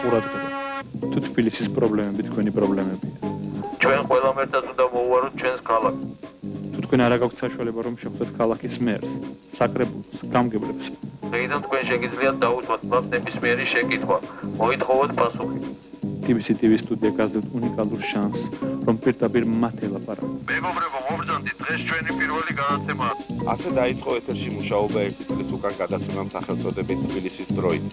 ყურადღება. თუ თბილისის პრობლემები თქვენი პრობლემებია. ჩვენ ყველამ ერთად უნდა მოვუაროთ ჩვენს ქალაქს. თუ თქვენ არ გაქვთ საშუალება რომ შეხვდეთ ქალაქის მერს, საკრებულოს, გამგებლებს. დღეიდან თქვენ შეგიძლიათ დაუწყოთ მათ ნებისმიერი შეკითხვა. მოითხოვოთ პასუხი. TBC TV სტუდია გაძლევთ უნიკალურ შანსს, რომ პირდაპირ მათ ელაპარაკოთ. მეგობრებო, მობრძანდით, დღეს ჩვენი პირველი განათემაა. ასე დაიწყო ეთერში მუშაობა 1 წლის უკან გადაცემამ სახელწოდებით თბილისის დროით.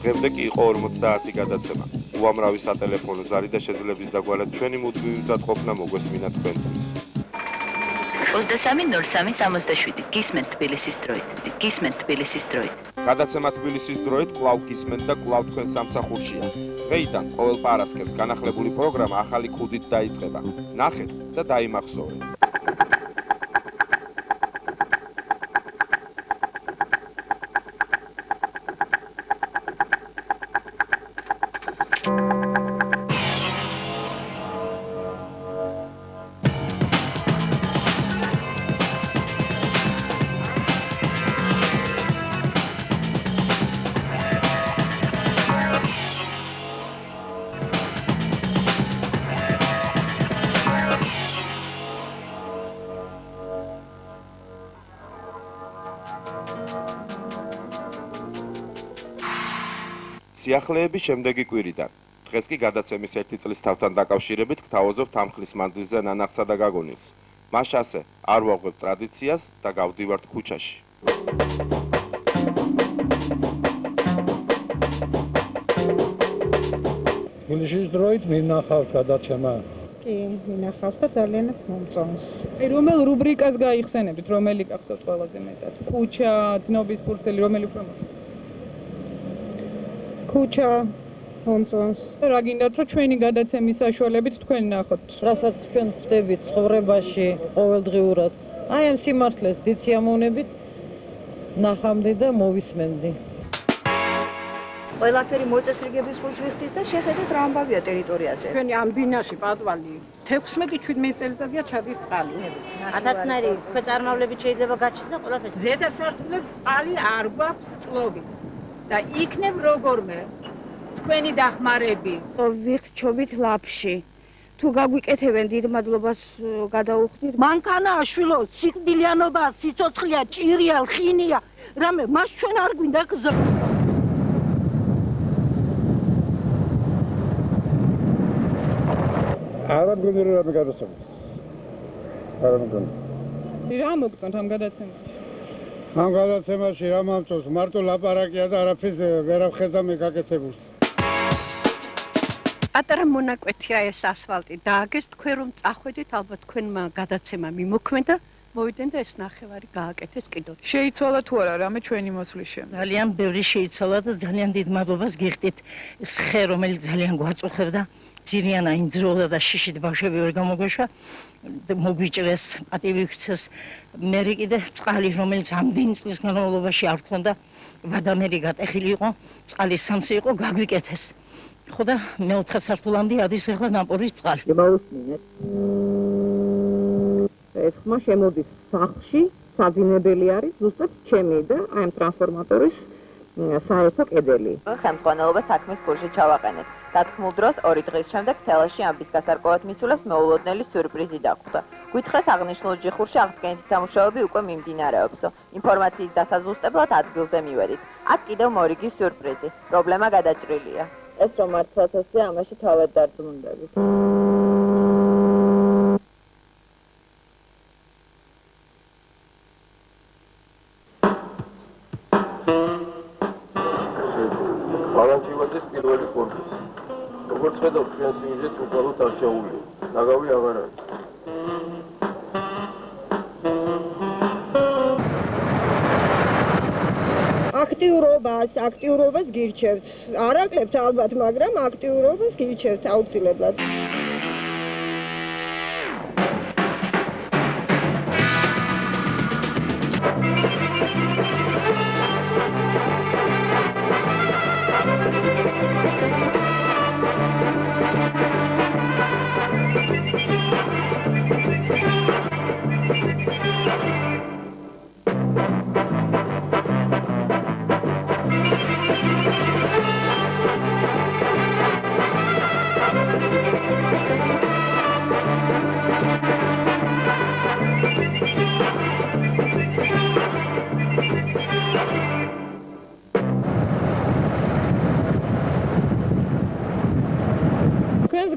დღემდე კი იყო 50 გადაცემა. უამრავი სატელეფონო ზარი და შეძლების დაგვარად ჩვენი მუდმივი უზადყოფნა მოგვესმინა თქვენთვის. 23:03:67 გისმენთ თბილისის დროით. გადაცემა თბილისის დროით კვლავ გისმენთ და კვლავ თქვენ სამსახურშია. დღეიდან ყოველ პარასკევს განახლებული პროგრამა ახალი ქუდით დაიწყება. ნახეთ და დაიმახსოვრეთ. სიახლეები შემდეგი კვირიდან. დღეს კი გადაცემის 1 წლის თავთან დაკავშირებით გთავაზობთ ამხლის მანძილზე ნანახსა და გაგონილს. მას ასე არ ვაღვევთ ტრადიციას და გავდივართ ქუჩაში. თბილისის დროით მინახავს გადაცემა. კი, მინახავს და ძალიანაც მომწონს. რომელ რუბრიკას გაიხსენებთ, რომელი გახსოვთ ყველაზე მეტად? ქუჩა, ცნობის ფურცელი, რომელი უფრო? ქუჩა მომწონს. რა გინდათ რომ ჩვენი გადაცემის საშუალებით თქვენ ნახოთ? რასაც ჩვენ ხვდებით ცხოვრებაში ყოველდღიურად. აი ამ სიმართლეს დიდ სიამოვნებით ნახამდი და მოვისმენდი. ყველაფერი მოწესრიგების ხუს ვიხდით და შეხედეთ რა ამბავია ტერიტორიაზე. ჩვენი ამ ბინაში პატვალი 16-17 წელიწადია ჩადის წყალი. 1000-ნაირი ქვეწარმავლებით შეიძლება გაჩნდეს და ყველაფერს. ზედა სართულებს წყალი არ გვაქვს წყლობი. და იქნებ როგორმე თქვენი დახმარები. ვიხჩობით ლაფში. თუ გაგვიკეთებენ დიდ მადლობას გადაუხდით. მანქანაა შვილო, სიკვდილიანობა, სიცოცხლეა, ჭირია, ლხინია. რამე მას ჩვენ არ გვინდა გზა. არა მგონია რამე გადაცემას. არა მგონია. რა მოგწონთ ამ გადაცემაში? ამ გადაცემაში რა მომწონს? მარტო ლაპარაკია და არაფერს ვერ ავხედა მე გაკეთებულს. პატარა მონაკვეთია ეს ასფალტი. დააგეს თქვენ რომ წახვედით, ალბათ თქვენმა გადაცემა მიმოქმედა, მოვიდენ და ეს ნახევარი გააკეთეს კიდევ. შეიცვალა თუ არა რამე ჩვენი მოსვლის შემდეგ? ძალიან ბევრი შეიცვალა და ძალიან დიდ მადლობას გიხდით. ეს ხე რომელიც ძალიან გვაწუხებდა, ძირიანა იმძროლა და შიშით ბავშვები ვერ გამოგვეშვა. მოგვიჭრეს, პატივი ვქცეს. მე კიდე წყალი რომელიც ამდენი წლის განმავლობაში არ ქონდა, ვადამერი გატეხილი იყო, წყალი სამსი იყო, გაგვიკეთეს. ხო და მეოთხე სართულამდე ადის ახლა ნაპორის წყალი. მოусმინეთ. ეს ხმა შემოდის სახლში, საძინებელი არის ზუსტად ჩემი და აი ამ ტრანსფორმატორის საერთო კედელი. ხელმძღვანელობა საქმის კურსში ჩავაყენეთ. დათქმულ დროს 2 დღის შემდეგ თელაში ამბის გასარკვევად მისულებს მეულოდნელი სიურპრიზი დაგვხდა. გვითხრეს აღნიშნულ ჯიხურში აღდგენითი სამუშაოები უკვე მიმდინარეობსო. ინფორმაციის დასაზუსტებლად ადგილზე მივედით. აქ კიდევ მორიგი სიურპრიზი. პრობლემა გადაჭრილია. ეს რომ მართლაც ესე ამაში თავად დარწმუნდებით. ბალანსივაძის პირველი კონკურსი. როგორც ხედავთ, ჩვენს იმიჯეთ უბრალოდ არჩეულია. ნაგავი აღარ არის. აქტიურობას გირჩევთ. არ აკლებთ ალბათ, მაგრამ აქტიურობას გირჩევთ აუცილებლად.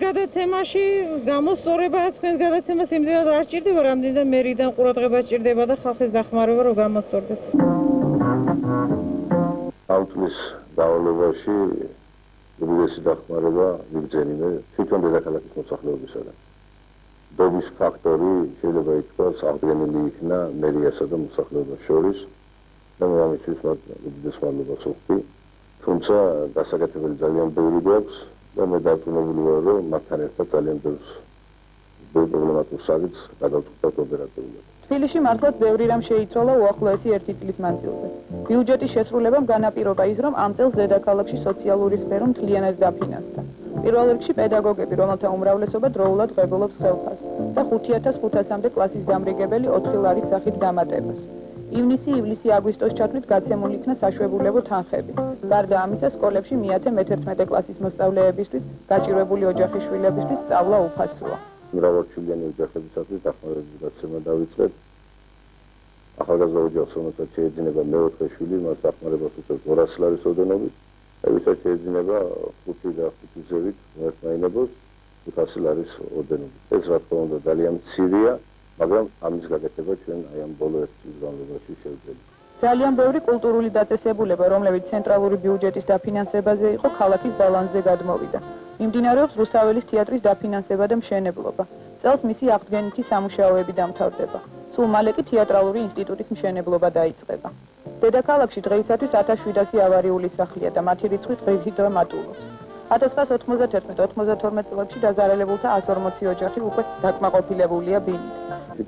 გადაცემაში გამოსწორება თქვენ გადაცემას იმდენად არ სჭირდება, რამდენად მერიდან ყურადღება სჭირდება და ხალხის დახმარება რომ გამოსწორდეს. ამ წლის დავალებაში უდიდესი დახმარება მიგრძენიმე თვითონ დედაქალაქის მოსახლეობისაგან. დობის ფაქტორი შეიძლება ითქვას აღდგენილი იქნა მერიასა და მოსახლეობას შორის და მე ამისთვის მათ უდიდეს მადლობას ვუხდი. თუმცა დასაკეთებელი ძალიან ბევრი გვაქვს და მე დარწმუნებული ვარ, რომ მათთან ერთად ძალიან ბევრ პრობლემატურ საკითხს გადავწყვეტ ოპერატიულად. თბილისში მართლაც ბევრი რამ შეიცვალა უახლოესი 1 წლის მანძილზე. ბიუჯეტის შესრულებამ განაპირობა ის, რომ ამ წელს დედაქალაქში სოციალური სფერო მთლიანად დაფინანსდა. პირველ რიგში პედაგოგები, რომელთა უმრავლესობა დროულად ღებულობს ხელფასს და 5500-მდე კლასის დამრიგებელი 4 ლარის სახით დამატებას. ივნისი-აგვისტოს ჩათვლით გაცემული იქნა საშვებულებო თანხები. გარდა ამისა, სკოლებში მე-11 კლასის მოსწავლეებისთვის გაჭირვებული ოჯახის შვილებისთვის სწავლა უფასოა. მრავალშვილიანი ოჯახებისათვის დახმარების გაცემა დავიწყეთ. ახალგაზრდა ოჯახს, რომელსაც შეეძინება მე-4 შვილი, მას დახმარებას უწევს 200 ლარის ოდენობით. ვისაც შეეძინება 5 და 5 ზევით ერთმანეთს 500 ლარის ოდენობით. ეს რა თქმა უნდა ძალიან მცირეა, მაგრამ ამის გაკეთება ჩვენ აი ამ ბოლო 1 წლის განმავლობაში შევძლებთ. ძალიან ბევრი კულტურული დაწესებულება, რომლებიც ცენტრალური ბიუჯეტის დაფინანსებაზე იყო, ქალაქის ბალანსზე გადმოვიდა. მიმდინარეობს რუსთაველის თეატრის დაფინანსება და მშენებლობა. წელს მისი აღდგენითი სამუშაოები დამთავრდება. სულ მალე კი თეატრალური ინსტიტუტის მშენებლობა დაიწყება. დედაქალაქში დღეისათვის 1700 ავარიული სახლია და მათი რიცხვი დღეებით მატულობს. 1991-92 წლებში დაზარალებულთა 140 ოჯახი უკვე დაკმაყოფილებულია ბინით.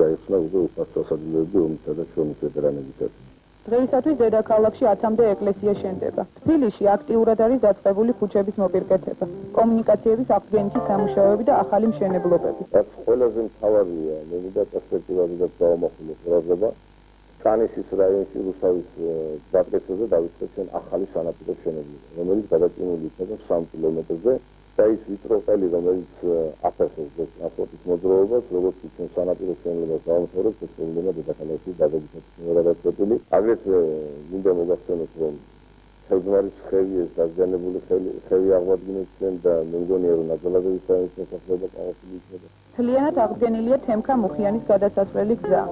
გაიხსნა უკვე უფასოა-სადილოები ომისა და შრომის ვეტერანებისათვის. დღეისათვის დედაქალაქში 10-მდე ეკლესია შენდება. თბილისში აქტიურად არის დაწყებული ქუჩების მოპირკეთება, კომუნიკაციების აღდგენითი სამუშაოები და ახალი მშენებლობები. რაც ყველაზე მთავარია, მოვიდა პერსპექტივაზე და დაამახვილოს ყურადღება. კანისის რაიონში რუსთავის გზატკეცაზე დავიწყეთ ჩვენ ახალი სანაპირო მშენებლობა, რომელიც გადაწყვეტილი იქნება 3 კილომეტრზე და ის ვიწრო ყელი, რომელიც აფასებს ტრანსპორტის მოძრაობას, როგორც ჩვენ სანაპირო მშენებლობას დავამთავრებთ, ეს პრობლემა დედაქალაქში დადებითად გადაწყვეტილი. აგრეთვე მინდა მოგახსენოთ, რომ ხელმძღვანელის ხევი ეს დაზიანებული ხევი აღვადგინეთ ჩვენ და მე მგონია, რომ ნაძალადების საერთო მოსახლეობა გაყოფილი იქნება. მთლიანად აღდგენილია თემქა მუხიანის გადასასვლელი გზა.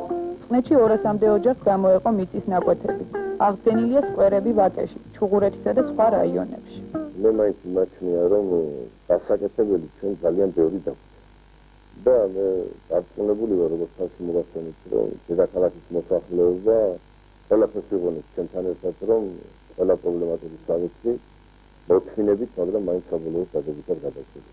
წყნეთში 200-მდე ოჯახს გამოეყო მიწის ნაკვეთები. აღდგენილია სკვერები ვაკეში, ჩუღურეთისა და სხვა რაიონებში. მე მაინც იმაჩნია, რომ დასაკეთებელი ჩვენ ძალიან ბევრი დაგვაქვს. და მე დარწმუნებული ვარ, როგორც თავში მოგახსენეთ, რომ დედაქალაქის მოსახლეობა ყველაფერს იღონებს ჩვენთან ერთად, რომ ყველა პრობლემატური საკითხი მოთმინებით, მაგრამ მაინც საბოლოოდ დადებითად გადაჭრება.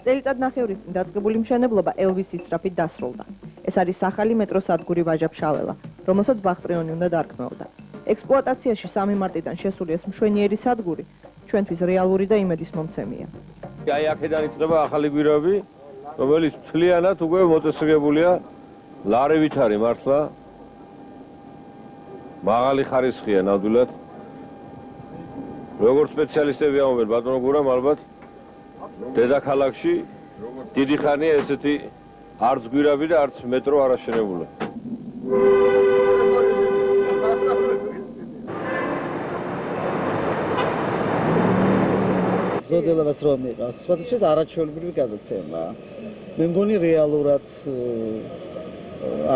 წელიწად ნახევრის წინ დაწყებული მშენებლობა ელვისის სწრაფით დასრულდა. ეს არის ახალი მეტროსადგური ვაჟა-ფშაველა, რომელსაც ბახტრიონი უნდა დარქმეოდა. ექსპლუატაციაში 3 მარტიდან შესული ეს მშვენიერი სადგური ჩვენთვის რეალური და იმედის მომცემია. აი აქედან იწყება ახალი გვირაბი, რომელიც მთლიანად უკვე მოწესრიგებულია ლარევით არის მართლა. მაღალი ხარისხია ნამდვილად. როგორც სპეციალისტები ამბობენ, ბატონო გურამ ალბათ დედაქალაქში დიდი ხანია ესეთი არც გვირაბი და არც მეტრო არ აშენებულა. ზოდელებას რომ იყავს, სხვადასხვა არაჩვეულებრივი გადაცემა. მე მგონი რეალურად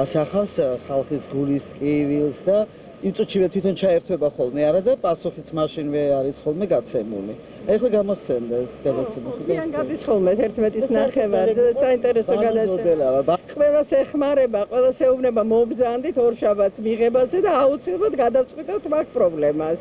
ასახავს ხალხის გულის ტკივილს და იმ წუთშივე თვითონ ჩაერთვება ხოლმე არა და პასუხიც მაშინვე არის ხოლმე გაცემული. ეხლა გამახსენდა ეს გადაცემა. ძალიან გადის ხოლმე 11-ის ნახევარ საინტერესო გადაცემა. ყველას ეხმარება, ყველას ეუბნება მობრძანდით ორშაბათს მიღებაზე და აუცილებლად გადავწყვიტოთ მაგ პრობლემას.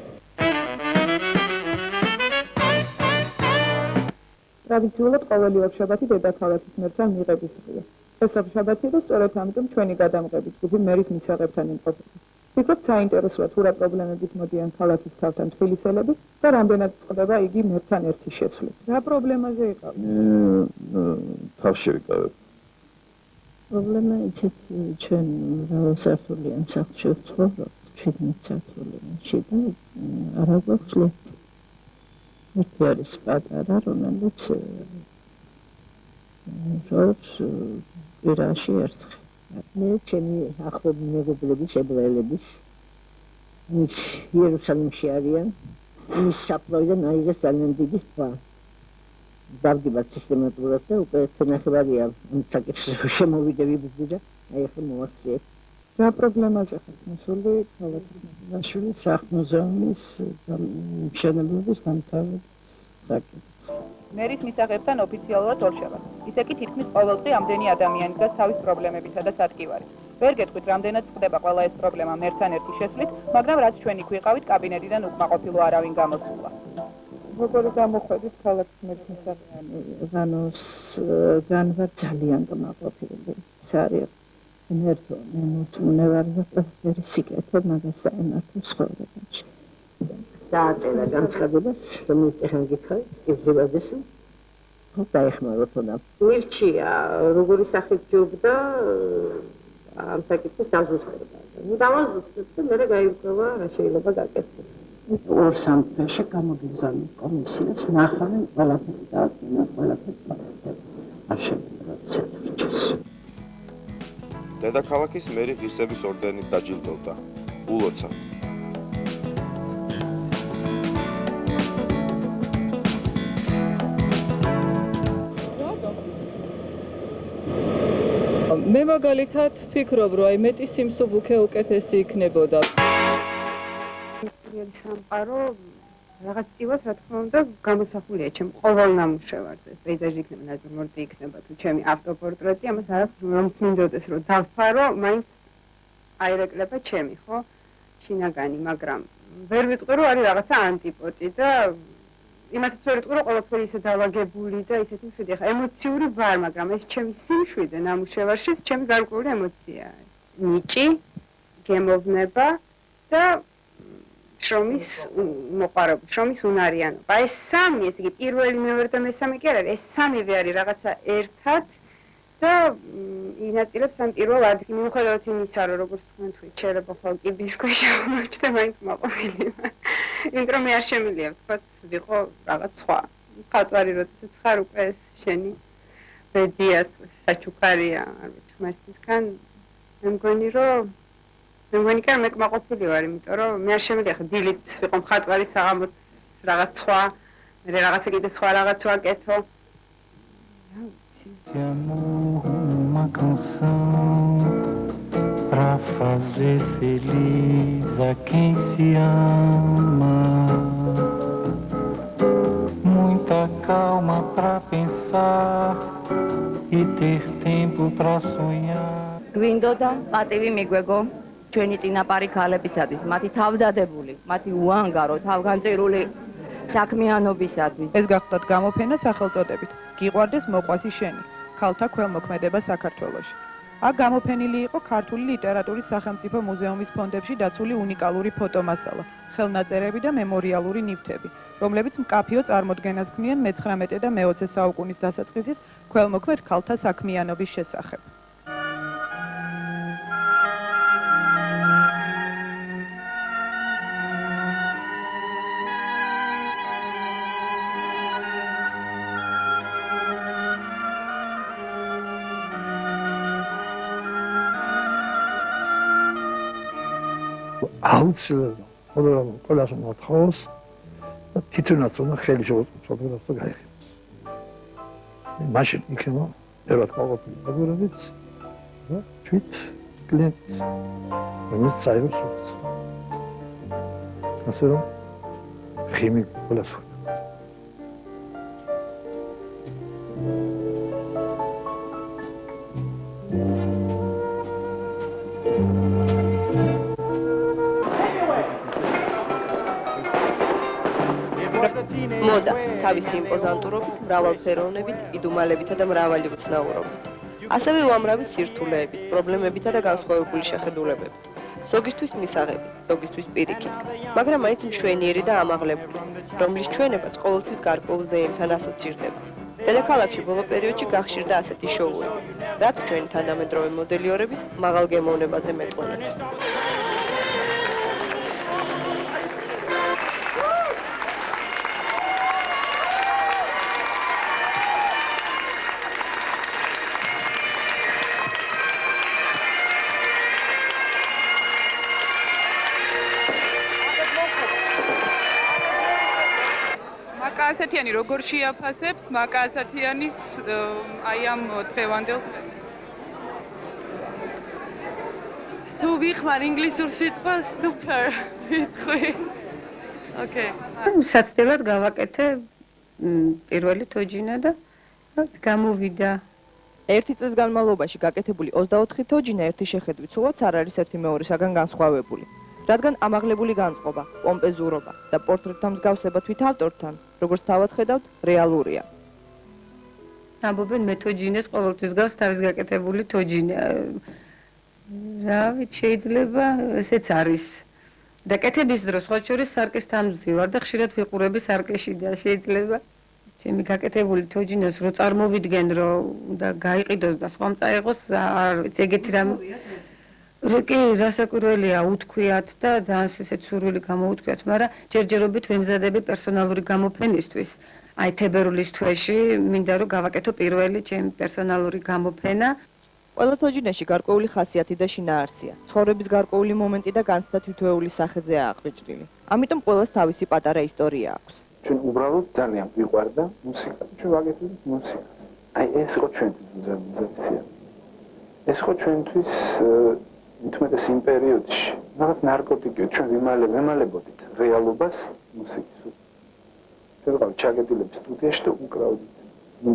ტრადიციულად ყოველი ორშაბათი დედაქალაქის მერთან მიღების დღეა. ეს ორშაბათი და სწორედ ამიტომ ჩვენი გადამღების ჯგუფი მერის მისაღებთან იმყოფება. ვფიქრობ, საინტერესოა თუ რა პრობლემებით მოდიან ქალაქის თავთან თბილისელები და რამდენად წყდება იგი მერთან ერთი შეცვლით. რა პრობლემაზე იყავთ? თავში ვიკავებ. პრობლემა იცით, ჩვენ მრავალსართულიან სახლში ვცხოვრობთ, 17 სართულიანში და არა გვაქვს ლიფტი. ერთი არის პატარა, რომელიც მუშაობს კვირაში ერთხელ. მე ჩემი ახლობლი მეგობრების, ებრაელების, ის იერუსალიმში არიან, ის საფლავიდან აიღეს ძალიან დიდი ხვა. დავდიბართ სისტემატურად და უკვე ნახევარია ამ საკითხზე შემოვიდები და აი ახლა მოვახციეთ. რა პრობლემაზე ხართ მოსული ქალაქის სახლ-მუზეუმის მშენებლობის დამთავრების საკითხს? მერის მისაღებთან ოფიციალურად ორშაბათს. ისე კი თითქმის ყოველდღე ამდენი ადამიანი დგას თავის პრობლემებითა და სადგივარით. ვერ გეტყვით, რამდენად წყდება ყველა ეს პრობლემა მერთან ერთი შესვლით, მაგრამ რაც ჩვენ იქ ვიყავით, კაბინეტიდან უკმაყოფილო არავინ გამოსულა. როგორი გამოხვედით ქალაქის მერის მისაღებთან? განვარ ძალიან კმაყოფილები. სარიო ენერგო მემოწმუნეվარზე ყველაფერი სიკეთე მაგას დაემართო ცხოვრებაში. დააწერა განცხადებას, რომელიც ახლა გითხარი, იზრდებოდეს. დაეხმაროთ და მირჩია, როგორი სახით ჯობდა ამ საკითხის დაზუსტება. დავაზუსტებ და მე გაიგოვა რა შეიძლება გაკეთდეს. ორ სამთაში გამოგიგზავნე კომისიას, ნახავენ ყველაფერი დაადგინა, ყველაფერი არ შეიძლება შეწყვეტოს. დედაქალაქის მერი ღირსების ორდენით დაჯილდოვდა. ულოცა. მე მაგალითად ვფიქრობ, რომ აი მეტი სიმსუბუქე უკეთესი იქნებოდა. სამყარო რაღაც ტივას რა თქმა უნდა გამოსახულია ჩემ ყოველ ნამუშევარზე. პეიზაჟი იქნება, ნატურმორტი იქნება თუ ჩემი ავტოპორტრეტი, ამას არ აქვს რომ წმინდოდეს რომ დავფარო, მაინც აირეკლება ჩემი, ხო? შინაგანი, მაგრამ ვერ ვიტყვი რომ არის რაღაცა ანტიპოდი და იმასაც ვერ ვიტყვი რომ ყველაფერი ისე დავაგებული და ისეთი მშვიდი. ახლა ემოციური ვარ, მაგრამ ეს ჩემი სიმშვიდე ნამუშევარში, ჩემი გარკვეული ემოციაა. ნიჭი, გემოვნება და შრომის მოყვარება, შრომის უნარიანობა. ეს სამი, ესე იგი, პირველი, მეორე და მესამე კი არ არის, ეს სამივე არის რაღაცა ერთად და ინაწილებს ამ პირველ ადგილს. მიუხედავად იმისა, რომ როგორც თქვენ თქვით, შეიძლება ხოლმე კიბის ქვეშ აღმოჩნდა, მაინც მაყოფილი ვარ. იმიტომ რომ მე არ შემიძლია ვთქვათ, ვიყო რაღაც სხვა. მხატვარი როდესაც ხარ, უკვე ეს შენი ბედია, საჩუქარია, არ ვიცი, ღმერთისგან. მე მგონი რომ მე კმაყოფილი ვარ, იმიტომ რომ მე არ შემიძლია ხა დილით ვიყო მხატვარი საღამოც რაღაც სხვა, მე რაღაცა კიდე სხვა რაღაც ვაკეთო. Uma canção pra fazer feliz a quem se ama. Muita calma pra pensar e ter tempo pra sonhar. გვინდოდა პატივი მიგვეგო ჩვენი წინაპარი ქალებისათვის, მათი თავდადებული, მათი უანგარო, თავგანწირული საქმიანობისათვის. ეს გახლდათ გამოფენა სახელწოდებით გიყვარდეს მოყვასი შენი, ქალთა ქველმოქმედება საქართველოში. აქ გამოფენილი იყო ქართული ლიტერატურის სახელმწიფო მუზეუმის ფონდებში დაცული უნიკალური ფოტომასალა, ხელნაწერები და მემორიალური ნივთები, რომლებიც მკაფიო წარმოდგენას ქმნიან მე-19 და მე-20 საუკუნის დასაწყისის ქველმოქმედ ქალთა საქმიანობის შესახებ. აუცილებლად ყველას მოთხოვს და თვითონაც უნდა ხელი შეუწყოს და გაიხილოს. მაშინ იქნება ერთად ყოველთვის მოგურებით და თვით კლიენტს რომელიც საერთოდ ასე რომ ხიმი ყველას მოდა თავისი იმპოზანტურობით, მრავალფეროვნებით, იდუმალებითა და მრავალი უცნაურობით. ასევე უამრავი სირთულეებით, პრობლემებითა და განსხვავებული შეხედულებებით. ზოგისთვის მისაღები, ზოგისთვის პირიქით, მაგრამ მაინც მშვენიერი და ამაღლებული, რომლის ჩვენებაც ყოველთვის გარკვეულ ზეიმთან ასოცირდება. დედაქალაქში ბოლო პერიოდში გახშირდა ასეთი შოუები, რაც ჩვენი თანამედროვე მოდელიორების მაღალ გემოვნებაზე მეტყველებს. მაკა-ასათიანი როგორ შეაფასებს მაკა-ასათიანის აი ამ დღევანდელ თუ ვიხმარ ინგლისურ სიტყვას სუპერ ვიტყვი. ოკეი. საცდელად გავაკეთე პირველი თოჯინა და გამოვიდა. ერთი წლის განმავლობაში გაკეთებული 24 თოჯინა ერთი შეხედვით სულაც არ არის ერთი მეორისაგან განსხვავებული. რადგან ამაღლებული განწყობა, პომპეზურობა და პორტრეტთან მსგავსება თვით ავტორთან, როგორც თავად ხედავთ, რეალურია. ამბობენ მე თოჯინეს ყოველთვის გავს თავის გაკეთებული თოჯინა. რა ვიცი, შეიძლება ესეც არის. და კეთების დროს სხვა შორის სარკესთან ვზივარ და ხშირად ვიყურები სარკეში და შეიძლება ჩემი გაკეთებული თოჯინას რო წარმოვიდგენ რომ და გაიყიდოს და სხვამ წაიღოს, არ ვიცი, ეგეთი რამ კი, რასაკვირველია, უთქვიათ და ძალიან ისეთ სურვილი გამოუთქვიათ, მაგრამ ჯერჯერობით ვემზადები პერსონალური გამოფენისთვის. აი თებერვლის თვეში მინდა რომ გავაკეთო პირველი ჩემი პერსონალური გამოფენა. ყველა თოჯინაში გარკვეული ხასიათი და შინაარსია. ცხოვრების გარკვეული მომენტი და განცდა თითოეული სახელზეა აღბეჭდილი. ამიტომ ყველას თავისი პატარა ისტორია აქვს. ჩვენ უბრალოდ ძალიან ვიყვარდა მუსიკა. ჩვენ ვაკეთებდით მუსიკას. აი ეს იყო ჩვენთვის ძალიან. ეს იყო ჩვენთვის თუმცა იმ პერიოდში რაღაც ნარკოტიკი ჩვენ ვემალებოდით რეალობას მუსიკის. ჩვენ ვიყავით ჩაგედილები სტუდიაში და უკრავდით.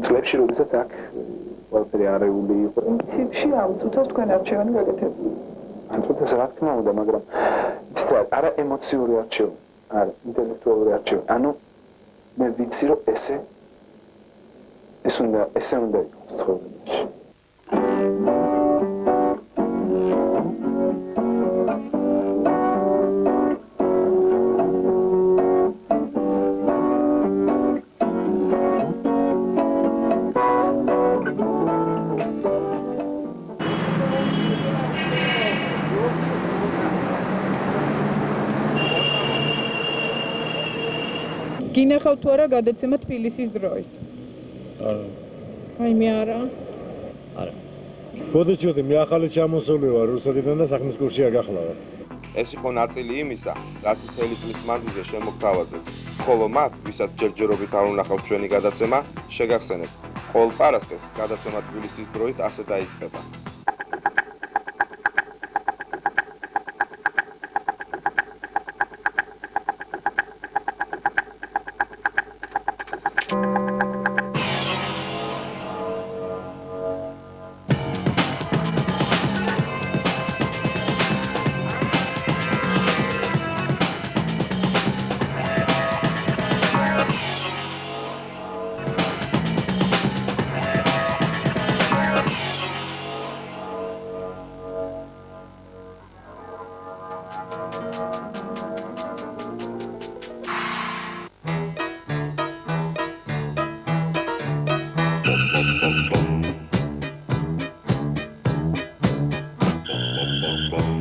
წლებში როდესაც აქ ყველაფერი არეული იყო. ციფში აუწუთოთ თქვენ არჩევანი გაკეთებული. ამიტომ რა თქმა უნდა, მაგრამ ისე არა ემოციური არჩევანი, არა ინტელექტუალური არჩევანი. ანუ მე ვიცი რომ ეს უნდა იყოს ცხოვრებაში. გინახავთ თუ არა გადაცემა თბილისის დროით? არა. აი მე არა. არა. ბოდიჩოდი მე ახალი ჩამოსული ვარ რუსეთიდან და საქმის კურსი აგახლავარ. ეს იყო ნაწილი იმისა, რაც მთელი წლის მანძილზე შემოგთავაზებთ. ხოლო მათ, ვისაც ჯერჯერობით არ უნახავთ ჩვენი გადაცემა, შეგახსენებთ. ყოველ პარასკევს გადაცემა თბილისის დროით ასე დაიწყება.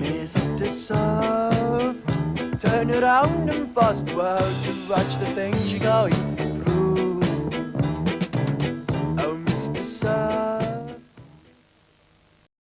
Mr. Surf, turn around and bust the world to watch the things you're going.